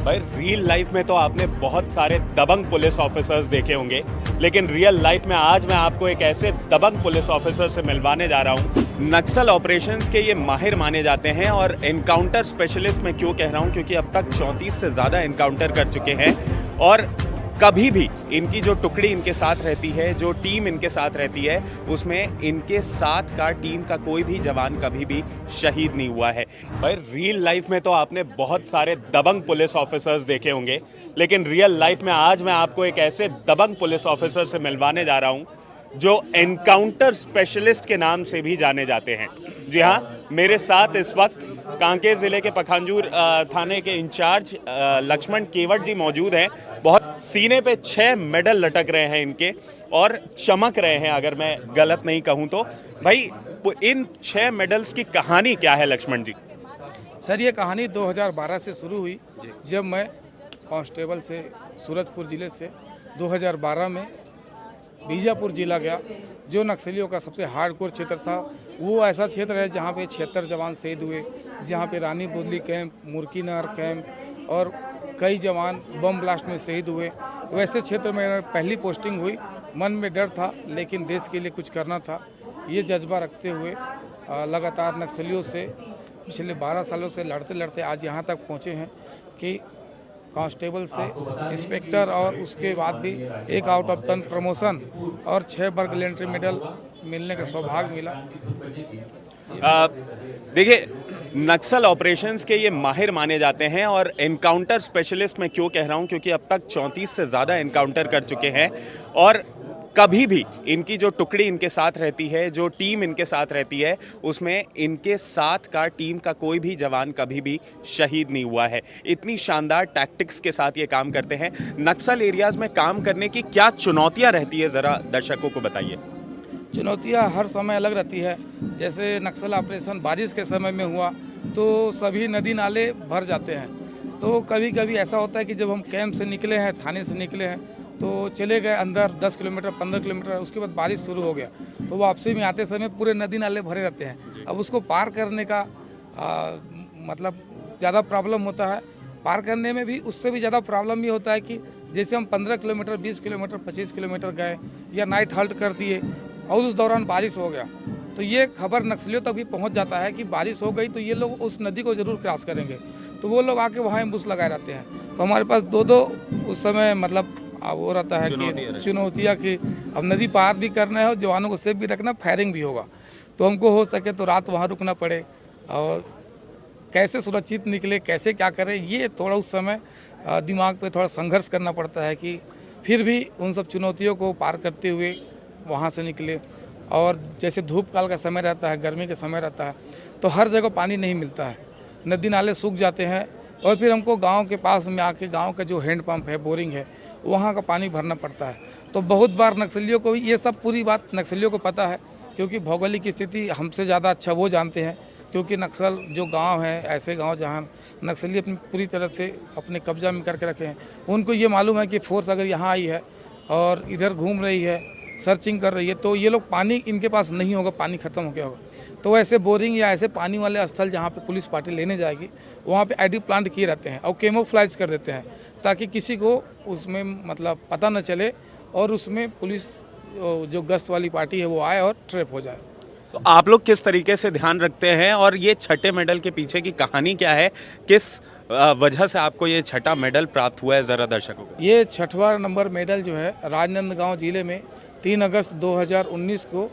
भाई real life में तो आपने बहुत सारे दबंग पुलिस ऑफिसर्स देखे होंगे, लेकिन रियल लाइफ में आज मैं आपको एक ऐसे दबंग पुलिस ऑफिसर से मिलवाने जा रहा हूँ। नक्सल ऑपरेशंस के ये माहिर माने जाते हैं और एनकाउंटर स्पेशलिस्ट मैं क्यों कह रहा हूँ, क्योंकि अब तक 34 से ज़्यादा एनकाउंटर कर चुके हैं और कभी भी इनकी जो टुकड़ी इनके साथ रहती है, जो टीम इनके साथ रहती है, उसमें इनके साथ का टीम का कोई भी जवान कभी भी शहीद नहीं हुआ है। भाई रियल लाइफ में तो आपने बहुत सारे दबंग पुलिस ऑफिसर्स देखे होंगे, लेकिन रियल लाइफ में आज मैं आपको एक ऐसे दबंग पुलिस ऑफिसर से मिलवाने जा रहा हूँ जो एनकाउंटर स्पेशलिस्ट के नाम से भी जाने जाते हैं। जी हाँ, मेरे साथ इस वक्त कांकेर ज़िले के पखांजूर थाने के इंचार्ज लक्ष्मण केवट जी मौजूद हैं। बहुत सीने पे 6 मेडल लटक रहे हैं इनके और चमक रहे हैं, अगर मैं गलत नहीं कहूं तो। भाई इन 6 मेडल्स की कहानी क्या है लक्ष्मण जी? सर, ये कहानी 2012 से शुरू हुई, जब मैं कांस्टेबल से सूरजपुर ज़िले से 2012 में बीजापुर जिला गया। जो नक्सलियों का सबसे हार्डकोर क्षेत्र था, वो ऐसा क्षेत्र है जहाँ पे 76 जवान शहीद हुए, जहाँ पे रानी बुदली कैंप, मुर्की नहर कैंप और कई जवान बम ब्लास्ट में शहीद हुए। वैसे क्षेत्र में पहली पोस्टिंग हुई। मन में डर था, लेकिन देश के लिए कुछ करना था, ये जज्बा रखते हुए लगातार नक्सलियों से पिछले 12 सालों से लड़ते लड़ते आज यहाँ तक पहुँचे हैं कि कांस्टेबल से इंस्पेक्टर और उसके बाद भी 1 आउट ऑफ 10 प्रमोशन और 6 बर्गलेंट्री मेडल मिलने का सौभाग्य मिला। देखिए, नक्सल ऑपरेशंस के ये माहिर माने जाते हैं और एनकाउंटर स्पेशलिस्ट मैं क्यों कह रहा हूँ, क्योंकि अब तक 34 से ज़्यादा एनकाउंटर कर चुके हैं और कभी भी इनकी जो टुकड़ी इनके साथ रहती है, जो टीम इनके साथ रहती है, उसमें इनके साथ का टीम का कोई भी जवान कभी भी शहीद नहीं हुआ है। इतनी शानदार टैक्टिक्स के साथ ये काम करते हैं। नक्सल एरियाज़ में काम करने की क्या चुनौतियाँ रहती है, ज़रा दर्शकों को बताइए। चुनौतियाँ हर समय अलग रहती है। जैसे नक्सल ऑपरेशन बारिश के समय में हुआ तो सभी नदी नाले भर जाते हैं। तो कभी कभी ऐसा होता है कि जब हम कैंप से निकले हैं, थाने से निकले हैं, तो चले गए अंदर 10 किलोमीटर 15 किलोमीटर, उसके बाद बारिश शुरू हो गया तो वापसी में आते समय पूरे नदी नाले भरे रहते हैं। अब उसको पार करने का मतलब ज़्यादा प्रॉब्लम होता है। पार करने में भी उससे भी ज़्यादा प्रॉब्लम ये होता है कि जैसे हम 15 किलोमीटर 20 किलोमीटर 25 किलोमीटर गए या नाइट हल्ट कर दिए और उस दौरान बारिश हो गया, तो ये खबर नक्सलियों तक भी पहुंच जाता है कि बारिश हो गई तो ये लोग उस नदी को ज़रूर क्रॉस करेंगे। तो वो लोग आके वहाँ एम्बुश लगाए रहते हैं। तो हमारे पास दो उस समय मतलब वो रहता है कि चुनौतियाँ कि अब नदी पार भी करना है और जवानों को सेफ भी रखना, फायरिंग भी होगा, तो हमको हो सके तो रात वहाँ रुकना पड़े और कैसे सुरक्षित निकले, कैसे क्या करें, ये थोड़ा उस समय दिमाग पे थोड़ा संघर्ष करना पड़ता है कि फिर भी उन सब चुनौतियों को पार करते हुए वहाँ से निकले। और जैसे धूप काल का समय रहता है, गर्मी का समय रहता है, तो हर जगह पानी नहीं मिलता है, नदी नाले सूख जाते हैं और फिर हमको गांव के पास में आके गांव का जो हैंड पंप है, बोरिंग है, वहाँ का पानी भरना पड़ता है। तो बहुत बार नक्सलियों को ये सब पूरी बात नक्सलियों को पता है, क्योंकि भौगोलिक स्थिति हमसे ज़्यादा अच्छा वो जानते हैं। क्योंकि नक्सल जो गांव है, ऐसे गांव जहां नक्सली अपनी पूरी तरह से अपने कब्जा में करके रखे हैं, उनको ये मालूम है कि फोर्स अगर यहाँ आई है और इधर घूम रही है, सर्चिंग कर रही है, तो ये लोग पानी इनके पास नहीं होगा, पानी ख़त्म हो गया होगा। तो ऐसे बोरिंग या ऐसे पानी वाले स्थल जहाँ पे पुलिस पार्टी लेने जाएगी, वहाँ पे आईडी प्लांट किए रहते हैं और कैमोफ्लेज कर देते हैं, ताकि किसी को उसमें मतलब पता न चले और उसमें पुलिस जो गश्त वाली पार्टी है वो आए और ट्रैप हो जाए। तो आप लोग किस तरीके से ध्यान रखते हैं और ये छठे मेडल के पीछे की कहानी क्या है, किस वजह से आपको ये छठा मेडल प्राप्त हुआ है, ज़रा दर्शकों को? ये 6वां नंबर मेडल जो है राजनांदगांव जिले में 3 अगस्त 2019 को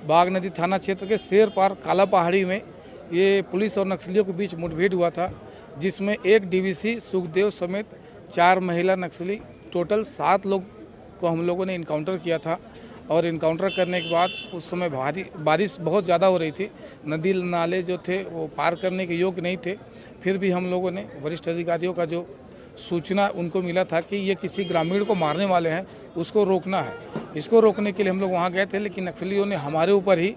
बाग नदी थाना क्षेत्र के शेर पार काला पहाड़ी में ये पुलिस और नक्सलियों के बीच मुठभेड़ हुआ था, जिसमें एक डीवीसी सुखदेव समेत 4 महिला नक्सली, टोटल 7 लोग को हम लोगों ने इनकाउंटर किया था। और इनकाउंटर करने के बाद उस समय बारिश बहुत ज़्यादा हो रही थी, नदी नाले जो थे वो पार करने के योग्य नहीं थे। फिर भी हम लोगों ने वरिष्ठ अधिकारियों का जो सूचना उनको मिला था कि ये किसी ग्रामीण को मारने वाले हैं, उसको रोकना है। इसको रोकने के लिए हम लोग वहाँ गए थे, लेकिन नक्सलियों ने हमारे ऊपर ही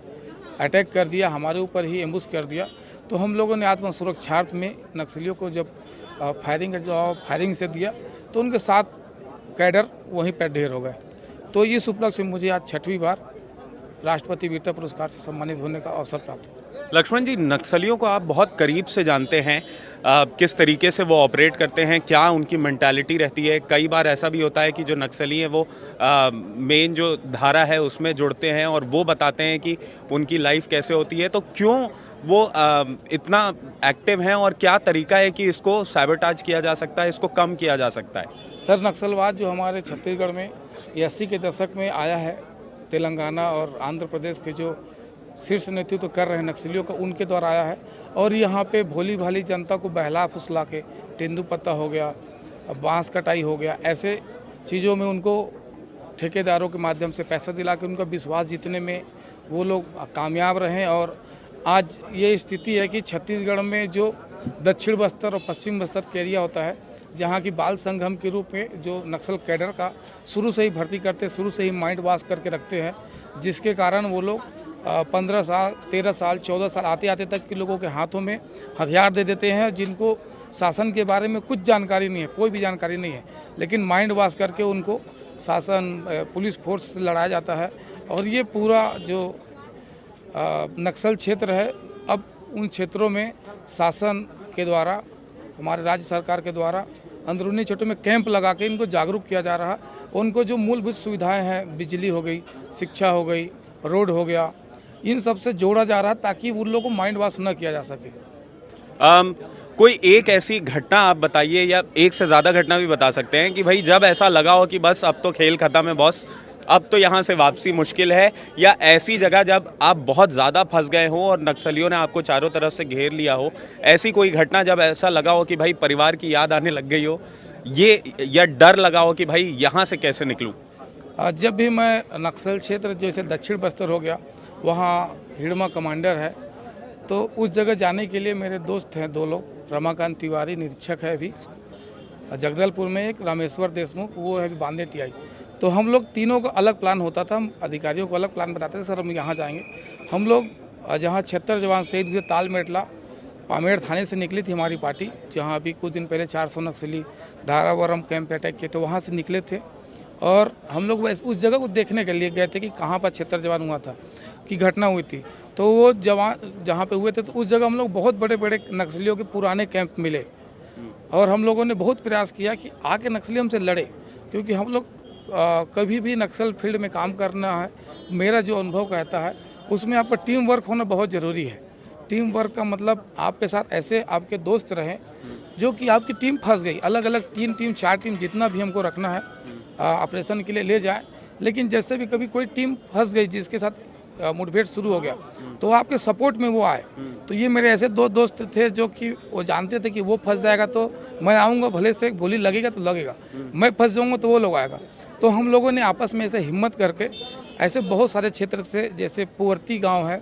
अटैक कर दिया, हमारे ऊपर ही एम्बुश कर दिया। तो हम लोगों ने आत्मसुरक्षार्थ में नक्सलियों को जब फायरिंग से दिया तो उनके 7 कैडर वहीं पर ढेर हो गए। तो इस उपलक्ष्य में मुझे आज 6वीं बार राष्ट्रपति वीरता पुरस्कार से सम्मानित होने का अवसर प्राप्त हुआ। लक्ष्मण जी, नक्सलियों को आप बहुत करीब से जानते हैं, किस तरीके से वो ऑपरेट करते हैं, क्या उनकी मेंटालिटी रहती है। कई बार ऐसा भी होता है कि जो नक्सली हैं वो मेन जो धारा है उसमें जुड़ते हैं और वो बताते हैं कि उनकी लाइफ कैसे होती है। तो क्यों वो इतना एक्टिव हैं और क्या तरीका है कि इसको सैबोटाज किया जा सकता है, इसको कम किया जा सकता है? सर, नक्सलवाद जो हमारे छत्तीसगढ़ में 80 के दशक में आया है, तेलंगाना और आंध्र प्रदेश के जो शीर्ष नेतृत्व कर रहे हैं नक्सलियों का, उनके द्वारा आया है। और यहाँ पे भोली भाली जनता को बहला फुसला के तेंदुपत्ता हो गया, बांस कटाई हो गया, ऐसे चीज़ों में उनको ठेकेदारों के माध्यम से पैसा दिला के उनका विश्वास जीतने में वो लोग कामयाब रहे। और आज ये स्थिति है कि छत्तीसगढ़ में जो दक्षिण बस्तर और पश्चिम बस्तर के एरिया होता है, जहाँ की बाल संगम के रूप में जो नक्सल कैडर का शुरू से ही भर्ती करते, शुरू से ही माइंड वॉश करके रखते हैं, जिसके कारण वो लोग 15 साल, 13 साल, 14 साल आते आते तक के लोगों के हाथों में हथियार दे देते हैं, जिनको शासन के बारे में कुछ जानकारी नहीं है, कोई भी जानकारी नहीं है, लेकिन माइंड वॉश करके उनको शासन पुलिस फोर्स से लड़ाया जाता है। और ये पूरा जो नक्सल क्षेत्र है, अब उन क्षेत्रों में शासन के द्वारा, हमारे राज्य सरकार के द्वारा अंदरूनी क्षेत्रों में कैंप लगा के इनको जागरूक किया जा रहा है। उनको जो मूलभूत सुविधाएं हैं, बिजली हो गई, शिक्षा हो गई, रोड हो गया, इन सब से जोड़ा जा रहा है ताकि उन लोगों को माइंड वॉश न किया जा सके। कोई एक ऐसी घटना आप बताइए, या एक से ज़्यादा घटना भी बता सकते हैं कि भाई जब ऐसा लगा हो कि बस अब तो खेल खत्म है बॉस, अब तो यहाँ से वापसी मुश्किल है, या ऐसी जगह जब आप बहुत ज़्यादा फंस गए हो और नक्सलियों ने आपको चारों तरफ से घेर लिया हो, ऐसी कोई घटना जब ऐसा लगा हो कि भाई परिवार की याद आने लग गई हो, ये या डर लगा हो कि भाई यहाँ से कैसे निकलूँ? जब भी मैं नक्सल क्षेत्र जैसे दक्षिण बस्तर हो गया, वहाँ हिड़मा कमांडर है, तो उस जगह जाने के लिए मेरे दोस्त हैं 2 लोग, रमाकांत तिवारी निरीक्षक है अभी जगदलपुर में, एक रामेश्वर देशमुख, वो है बांदे टीआई। तो हम लोग तीनों का अलग प्लान होता था, हम अधिकारियों को अलग प्लान बताते थे, सर हम यहाँ जाएंगे। हम लोग जहाँ 76 जवान शहीद हुए ताल मेटला पामेड़ थाने से निकली थी हमारी पार्टी, जहाँ अभी कुछ दिन पहले 400 नक्सली धारावरम कैंप पे अटैक किए, तो वहाँ से निकले थे। और हम लोग उस जगह को देखने के लिए गए थे कि कहाँ पर 76 जवान हुआ था, कि घटना हुई थी। तो वो जवान जहाँ पे हुए थे, तो उस जगह हम लोग बहुत बड़े बड़े नक्सलियों के पुराने कैंप मिले, और हम लोगों ने बहुत प्रयास किया कि आके नक्सली हमसे लड़े, क्योंकि हम लोग कभी भी नक्सल फील्ड में काम करना है, मेरा जो अनुभव कहता है उसमें आपका टीम वर्क होना बहुत ज़रूरी है। टीम वर्क का मतलब आपके साथ ऐसे आपके दोस्त रहें जो कि आपकी टीम फंस गई, अलग अलग 3 टीम 4 टीम जितना भी हमको रखना है ऑपरेशन के लिए ले जाए, लेकिन जैसे भी कभी कोई टीम फंस गई जिसके साथ मुठभेड़ शुरू हो गया, तो आपके सपोर्ट में वो आए। तो ये मेरे ऐसे 2 दोस्त थे जो कि वो जानते थे कि वो फंस जाएगा तो मैं आऊँगा, भले से गोली लगेगा तो लगेगा, मैं फंस जाऊँगा तो वो लोग आएगा। तो हम लोगों ने आपस में ऐसे हिम्मत करके ऐसे बहुत सारे क्षेत्र से, जैसे पुवर्ती गांव है,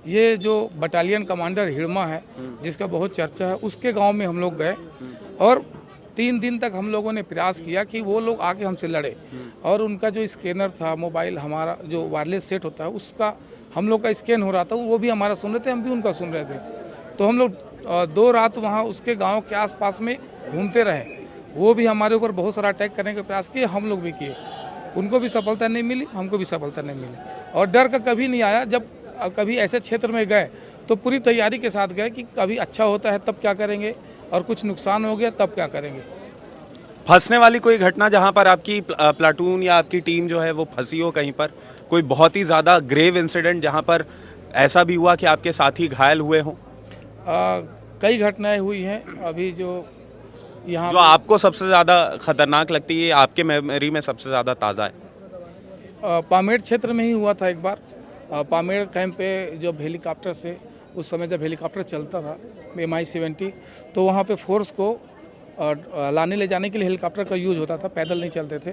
ये जो बटालियन कमांडर हिड़मा है जिसका बहुत चर्चा है, उसके गांव में हम लोग गए और 3 दिन तक हम लोगों ने प्रयास किया कि वो लोग आके हमसे लड़े। और उनका जो स्कैनर था, मोबाइल हमारा जो वायरलेस सेट होता है उसका हम लोग का स्कैन हो रहा था, वो भी हमारा सुन रहे थे, हम भी उनका सुन रहे थे। तो हम लोग 2 रात वहाँ उसके गाँव के आसपास में घूमते रहे। वो भी हमारे ऊपर बहुत सारा अटैक करने का प्रयास किए, हम लोग भी किए, उनको भी सफलता नहीं मिली, हमको भी सफलता नहीं मिली। और डर का कभी नहीं आया। जब कभी ऐसे क्षेत्र में गए तो पूरी तैयारी के साथ गए कि कभी अच्छा होता है तब क्या करेंगे, और कुछ नुकसान हो गया तब क्या करेंगे। फंसने वाली कोई घटना जहां पर आपकी प्लाटून या आपकी टीम जो है वो फंसी हो कहीं पर, कोई बहुत ही ज़्यादा ग्रेव इंसिडेंट जहां पर ऐसा भी हुआ कि आपके साथी घायल हुए हों? कई घटनाएं हुई हैं अभी जो यहाँ जो आपको सबसे ज़्यादा खतरनाक लगती है, आपके मेमोरी में सबसे ज़्यादा ताज़ा है? पामेड़ क्षेत्र में ही हुआ था एक बार। पामेड़ कैंप पे जब हेलीकॉप्टर से, उस समय जब हेलीकॉप्टर चलता था MI-70, तो वहाँ पे फोर्स को लाने ले जाने के लिए हेलीकॉप्टर का यूज होता था, पैदल नहीं चलते थे।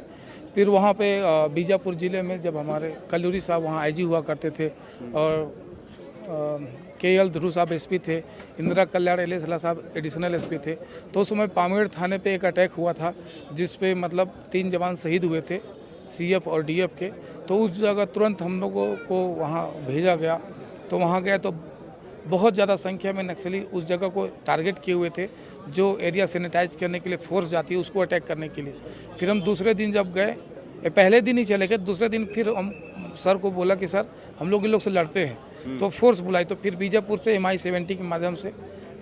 फिर वहाँ पे बीजापुर ज़िले में जब हमारे कल्लूरी साहब वहाँ IG हुआ करते थे, और KL ध्रुव साहब SP थे, इंदिरा कल्याण एलेसला साहब एडिशनल SP थे। तो उस समय पामेड़ थाने पे एक अटैक हुआ था जिस पे मतलब 3 जवान शहीद हुए थे, CF और DF के। तो उस जगह तुरंत हम लोगों को वहाँ भेजा गया। तो वहाँ गए तो बहुत ज़्यादा संख्या में नक्सली उस जगह को टारगेट किए हुए थे, जो एरिया सैनिटाइज करने के लिए फोर्स जाती है उसको अटैक करने के लिए। फिर हम दूसरे दिन जब गए, पहले दिन ही चले गए, दूसरे दिन फिर हम सर को बोला कि सर हम लोग इन लोग से लड़ते हैं, तो फोर्स बुलाई। तो फिर बीजापुर से MI-70 के माध्यम से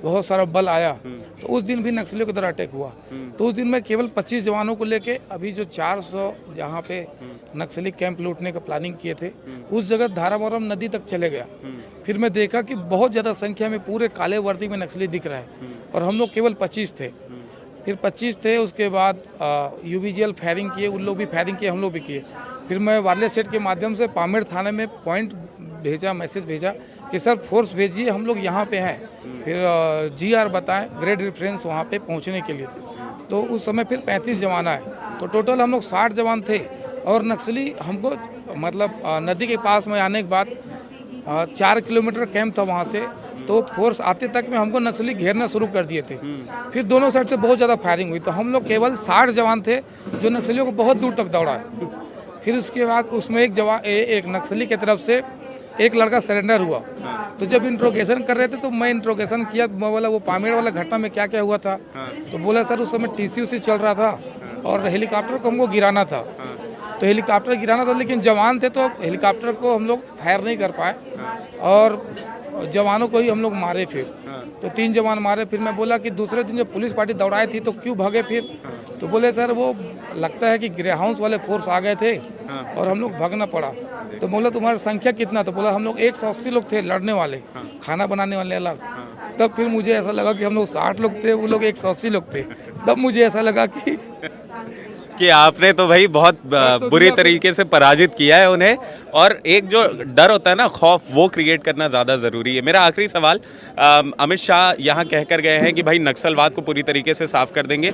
बहुत सारा बल आया, तो उस दिन भी नक्सलियों की तरह अटैक हुआ। तो उस दिन में केवल 25 जवानों को लेके अभी जो 400 जहाँ पे नक्सली कैंप लूटने का प्लानिंग किए थे, उस जगह धारावरम नदी तक चले गया। फिर मैं देखा कि बहुत ज़्यादा संख्या में पूरे काले वर्दी में नक्सली दिख रहा है, और हम लोग केवल 25 थे। फिर 25 थे, उसके बाद UBGL फायरिंग किए, उन लोग भी फायरिंग किए, हम लोग भी किए। फिर मैं वायरलेस सेट के माध्यम से पामेड़ थाने में पॉइंट भेजा, मैसेज भेजा कि सर फोर्स भेजिए, हम लोग यहाँ पे हैं। फिर GR बताएं ग्रेड रेफरेंस वहाँ पे पहुँचने के लिए। तो उस समय फिर 35 जवान आए, तो टोटल हम लोग 60 जवान थे। और नक्सली हमको मतलब नदी के पास में आने के बाद 4 किलोमीटर कैंप था वहाँ से, तो फोर्स आते तक में हमको नक्सली घेरना शुरू कर दिए थे। फिर दोनों साइड से बहुत ज़्यादा फायरिंग हुई, तो हम लोग केवल 60 जवान थे जो नक्सलियों को बहुत दूर तक दौड़ाए। फिर उसके बाद उसमें एक नक्सली की तरफ से एक लड़का सरेंडर हुआ। तो जब इंट्रोगेशन कर रहे थे तो मैं इंट्रोगेशन किया, मैं बोला वो पामेड़ वाला घटना में क्या क्या हुआ था। तो बोला सर उस समय TC चल रहा था और हेलीकॉप्टर को हमको गिराना था। तो हेलीकॉप्टर गिराना था, लेकिन जवान थे तो हेलीकॉप्टर को हम लोग फायर नहीं कर पाए और जवानों को ही हम लोग मारे। फिर तो 3 जवान मारे। फिर मैं बोला कि दूसरे दिन जब पुलिस पार्टी दौड़ाई थी तो क्यों भागे फिर? तो बोले सर वो लगता है कि ग्रे हाउस वाले फोर्स आ गए थे और हम लोग भागना पड़ा। तो बोला तुम्हारा संख्या कितना? तो बोला हम लोग 180 लोग थे लड़ने वाले, खाना बनाने वाले अलग। तब फिर मुझे ऐसा लगा कि हम लोग 60 लोग थे, वो लोग 180 लोग थे। तब मुझे ऐसा लगा कि आपने तो भाई बहुत बुरी तरीके से पराजित किया है उन्हें, और एक जो डर होता है ना, खौफ, वो क्रिएट करना ज़्यादा ज़रूरी है। मेरा आखिरी सवाल, अमित शाह यहाँ कहकर गए हैं कि भाई नक्सलवाद को पूरी तरीके से साफ कर देंगे।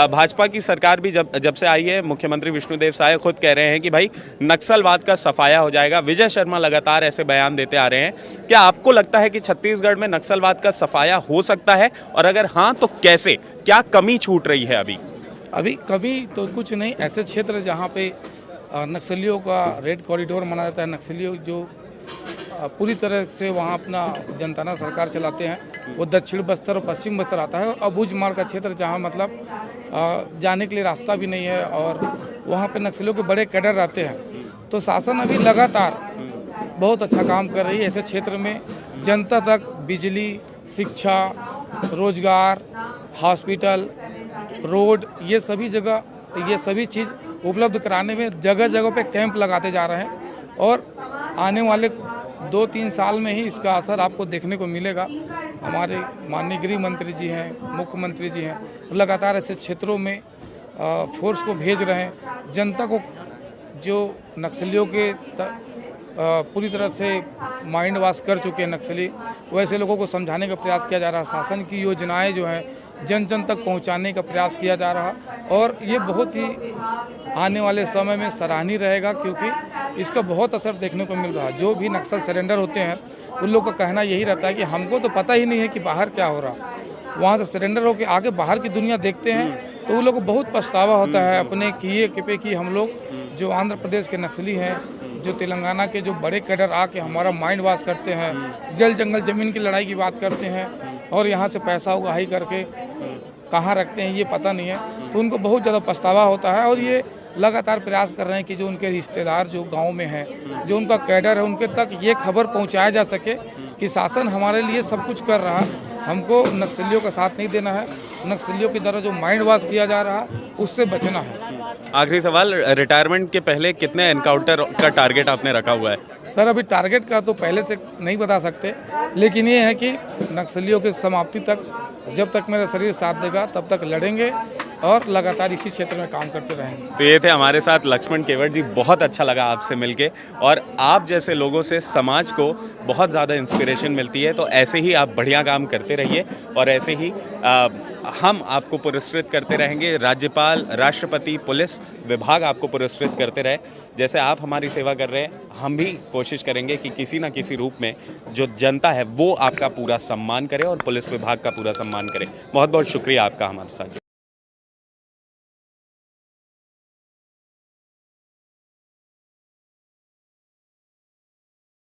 भाजपा की सरकार भी जब से आई है, मुख्यमंत्री विष्णुदेव साय खुद कह रहे हैं कि भाई नक्सलवाद का सफाया हो जाएगा। विजय शर्मा लगातार ऐसे बयान देते आ रहे हैं। क्या आपको लगता है कि छत्तीसगढ़ में नक्सलवाद का सफाया हो सकता है, और अगर हाँ तो कैसे? क्या कमी छूट रही है अभी कभी तो कुछ नहीं। ऐसे क्षेत्र जहाँ पे नक्सलियों का रेड कॉरिडोर माना जाता है, नक्सलियों जो पूरी तरह से वहाँ अपना जनताना सरकार चलाते हैं, वो दक्षिण बस्तर और पश्चिम बस्तर आता है। और भुजमाड़ का क्षेत्र जहाँ मतलब जाने के लिए रास्ता भी नहीं है और वहाँ पे नक्सलियों के बड़े कैडर रहते हैं। तो शासन अभी लगातार बहुत अच्छा काम कर रही है। ऐसे क्षेत्र में जनता तक बिजली, शिक्षा, रोजगार, हॉस्पिटल, रोड, ये सभी जगह, ये सभी चीज़ उपलब्ध कराने में जगह जगह पे कैंप लगाते जा रहे हैं। और आने वाले 2-3 साल में ही इसका असर आपको देखने को मिलेगा। हमारे माननीय गृह मंत्री जी हैं, मुख्यमंत्री जी हैं, लगातार ऐसे क्षेत्रों में फोर्स को भेज रहे हैं। जनता को जो नक्सलियों के पूरी तरह से माइंड वॉश कर चुके हैं नक्सली, वैसे लोगों को समझाने का प्रयास किया जा रहा है। शासन की योजनाएं जो हैं जन जन तक पहुंचाने का प्रयास किया जा रहा, और ये बहुत ही आने वाले समय में सराहनीय रहेगा, क्योंकि इसका बहुत असर देखने को मिल रहा है। जो भी नक्सल सरेंडर होते हैं उन लोगों का कहना यही रहता है कि हमको तो पता ही नहीं है कि बाहर क्या हो रहा। वहाँ से सरेंडर होकर आगे बाहर की दुनिया देखते हैं तो उन लोगों को बहुत पछतावा होता है अपने किए पे कि हम लोग जो आंध्र प्रदेश के नक्सली हैं, जो तेलंगाना के जो बड़े कैडर आके हमारा माइंड वॉश करते हैं, जल जंगल ज़मीन की लड़ाई की बात करते हैं और यहाँ से पैसा उगाही करके कहाँ रखते हैं ये पता नहीं है। तो उनको बहुत ज़्यादा पछतावा होता है, और ये लगातार प्रयास कर रहे हैं कि जो उनके रिश्तेदार जो गांव में हैं, जो उनका कैडर है, उनके तक ये खबर पहुंचाया जा सके कि शासन हमारे लिए सब कुछ कर रहा है, हमको नक्सलियों का साथ नहीं देना है, नक्सलियों की तरह जो माइंड वॉश किया जा रहा है उससे बचना है। आखिरी सवाल, रिटायरमेंट के पहले कितने एनकाउंटर का टारगेट आपने रखा हुआ है? सर अभी टारगेट का तो पहले से नहीं बता सकते, लेकिन ये है कि नक्सलियों की समाप्ति तक जब तक मेरा शरीर साथ देगा तब तक लड़ेंगे और लगातार इसी क्षेत्र में काम करते रहेंगे। तो ये थे हमारे साथ लक्ष्मण केवट जी। बहुत अच्छा लगा आपसे मिलके, और आप जैसे लोगों से समाज को बहुत ज़्यादा इंस्पिरेशन मिलती है। तो ऐसे ही आप बढ़िया काम करते रहिए, और ऐसे ही हम आपको पुरस्कृत करते रहेंगे। राज्यपाल, राष्ट्रपति, पुलिस विभाग आपको पुरस्कृत करते रहे। जैसे आप हमारी सेवा कर रहे हैं, हम भी कोशिश करेंगे कि किसी न किसी रूप में जो जनता है वो आपका पूरा सम्मान करे और पुलिस विभाग का पूरा सम्मान करे। बहुत बहुत शुक्रिया आपका हमारे साथ।